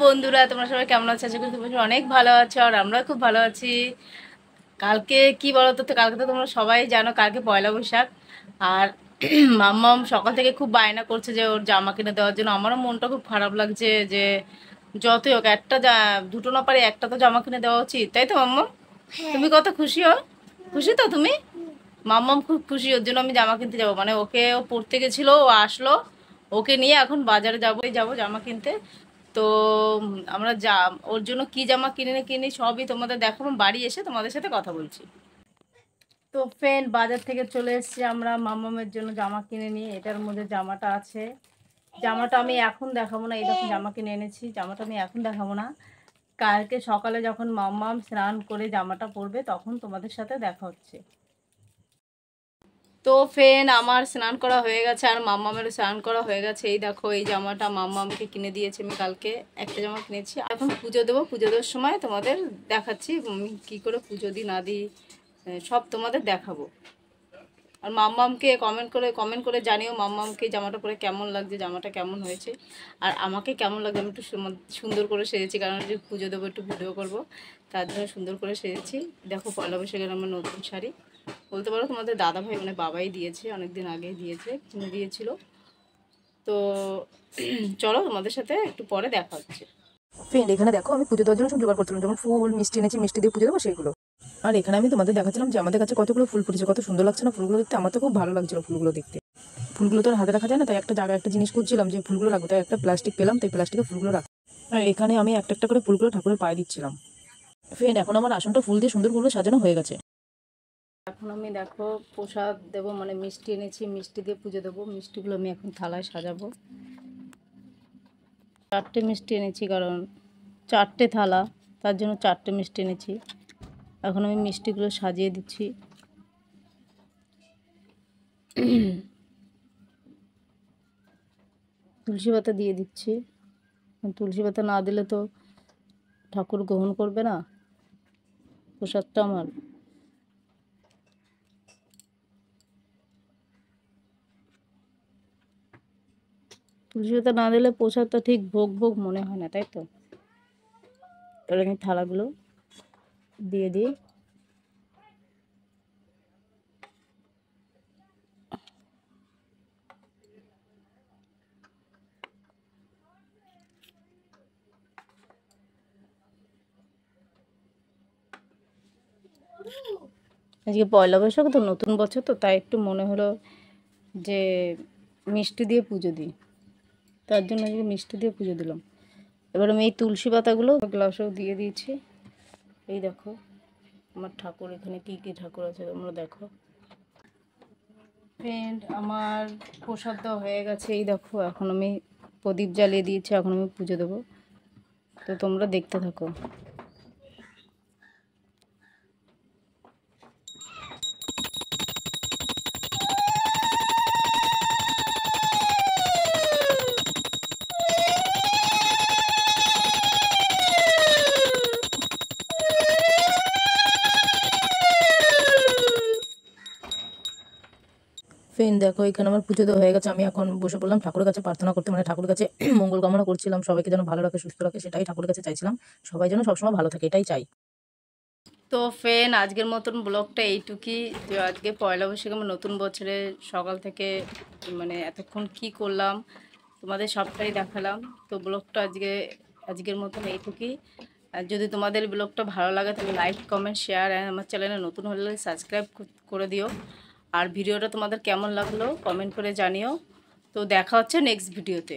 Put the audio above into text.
বন্ধুরা, তোমরা সবাই কেমন আছো? আশা করি তোমরা সবাই অনেক ভালো আছো, আর আমরা খুব ভালো আছি। কালকে কি বলতো, তো কালকে তো তোমরা সবাই জানো কালকে পয়লা বৈশাখ। আর মাম্মাম সকাল থেকে খুব বায়না করছে যে ওর জামা কিনে দেওয়ার জন্য। আমারও মনটা খুব খারাপ লাগছে যে যতই হোক একটা দুটো না পারে একটা তো জামা কিনে দেওয়া উচিত, তাই তো মাম্মা? তুমি কত খুশি হও? খুশি তো তুমি? মাম্মাম খুব খুশি, ওর জন্য আমি জামা কিনতে যাবো। মানে ওকে, ও পড়তে গেছিলো, ও আসলো, ওকে নিয়ে এখন বাজারে যাবো জামা কিনতে। তো আমরা ওর জন্য কি জামা কিনে না কিনি সবই তোমাদের দেখাবো, বাড়ি এসে তোমাদের সাথে কথা বলছি। তো ফ্রেন্ড, বাজার থেকে চলে এসেছি আমরা মাম্মামের জন্য জামা কিনে নিয়ে। এটার মধ্যে জামাটা আছে। জামাটা আমি এখন দেখাবো না, এই দেখুন জামা কিনে এনেছি। জামাটা আমি এখন দেখাবো না, কালকে সকালে যখন মাম্মাম স্নান করে জামাটা পরবে তখন তোমাদের সাথে দেখা হচ্ছে। তো ফ্রেন্ড, আমার স্নান করা হয়ে গেছে আর মাম্মামেরও স্নান করা হয়ে গেছে। এই দেখো, এই জামাটা মাম্মামকে কিনে দিয়েছে। আমি কালকে একটা জামা কিনেছি। এখন পুজো দেবো, পুজো দেওয়ার সময় তোমাদের দেখাচ্ছি আমি কী করে পুজো দিই না দিই, সব তোমাদের দেখাবো। আর মাম্মামকে কমেন্ট করে জানিও মাম্মামকে জামাটা পরে কেমন লাগছে, জামাটা কেমন হয়েছে, আর আমাকে কেমন লাগছে। আমি একটু সুন্দর করে সেরেছি, কারণ যে পুজো দেবো, একটু ভিডিও করবো, তার জন্য সুন্দর করে সেরেছি। দেখো, পয়লা বৈশাখের আমার নতুন শাড়ি বলতে পারো, তোমাদের দাদা ভাই মানে বাবাই দিয়েছে, অনেকদিন আগেই দিয়েছে, কিনে দিয়েছিল। তো চলো তোমাদের সাথে একটু পরে দেখা হচ্ছে। ফ্রেন্ড, এখানে দেখো আমি পুজো দেওয়ার জন্য সব জোগাড় করছিলাম, যেমন ফুল মিষ্টি এনেছি, মিষ্টি দিয়ে পুজো দেবো সেইগুলো। আর এখানে আমি তোমাদের দেখাচ্ছিলাম যে আমাদের কাছে কতগুলো ফুল ফুটেছে, কত সুন্দর লাগছে না ফুলগুলো দেখতে। আমার তো খুব ভালো লাগছিল ফুলগুলো দেখতে। ফুলগুলো তো আর হাতে রাখা যায় না, তাই একটা জায়গায় একটা জিনিস করছিলাম যে ফুলগুলো রাখবো, তাই একটা প্লাস্টিক পেলাম, তাই প্লাস্টিকে ফুলগুলো রাখ। আর এখানে আমি একটা একটা করে ফুলগুলো ঠাকুরের পায়ে দিচ্ছিলাম। ফ্রেন্ড, এখন আমার আসনটা ফুল দিয়ে সুন্দর করে সাজানো হয়ে গেছে। এখন আমি দেখো প্রসাদ দেবো, মানে মিষ্টি এনেছি, মিষ্টি দিয়ে পুজো দেবো। মিষ্টিগুলো আমি এখন থালায় সাজাবো। 4টে মিষ্টি এনেছি, কারণ 4টে থালা, তার জন্য 4টে মিষ্টি এনেছি। এখন আমি মিষ্টিগুলো সাজিয়ে দিচ্ছি। তুলসী পাতা দিয়ে দিচ্ছি। তুলসী পাতা না দিলে তো ঠাকুর গ্রহণ করবে না প্রসাদটা আমার। তুলসী পাতা না দিলে প্রসাদটা ঠিক ভোগ ভোগ মনে হয় না, তাই তো? এবার আমি থালাগুলো দিয়ে দিই। আজকে পয়লা বৈশাখ তো, নতুন বছর তো, তাই একটু মনে হলো যে মিষ্টি দিয়ে পুজো দিই, তার জন্য আজকে মিষ্টি দিয়ে পুজো দিলাম। এবার আমি এই তুলসী পাতাগুলো গ্লাসেও দিয়ে দিয়েছি। এই দেখো আমার ঠাকুর, এখানে কি কি ঠাকুর আছে তোমরা দেখো। ফ্রেন্ড, আমার প্রসাদ দেওয়া হয়ে গেছে। এই দেখো, এখন আমি প্রদীপ জ্বালিয়ে দিয়েছি, এখন আমি পুজো দেবো। তো তোমরা দেখতে থাকো। ফ্রেন্ড দেখো, এখানে আমার পুজো দেওয়া হয়ে গেছে। আমি এখন বসে পড়লাম ঠাকুরের কাছে প্রার্থনা করতে, মানে ঠাকুরের কাছে মঙ্গল কামনা করছিলাম, সবাইকে যেন ভালো রাখে, সুস্থ রাখে, সেটাই ঠাকুরের কাছে চাইছিলাম। সবাই যেন সবসময় ভালো থাকে, এটাই চাই। তো ফ্রেন্ড, আজকের মতন ব্লগটা এইটুকুই। তো আজকে পয়লা বৈশাখ, আমার নতুন বছরে সকাল থেকে মানে এতক্ষণ কি করলাম তোমাদের সবটাই দেখালাম। তো ব্লগটা আজকের মতন এইটুকুই। আর যদি তোমাদের ব্লগটা ভালো লাগে তাহলে লাইক, কমেন্ট, শেয়ার, আর আমার চ্যানেলে নতুন হলে সাবস্ক্রাইব করে দিও। আর ভিডিওটা তোমাদের কেমন লাগলো কমেন্ট করে জানিও। তো দেখা হচ্ছে নেক্সট ভিডিওতে।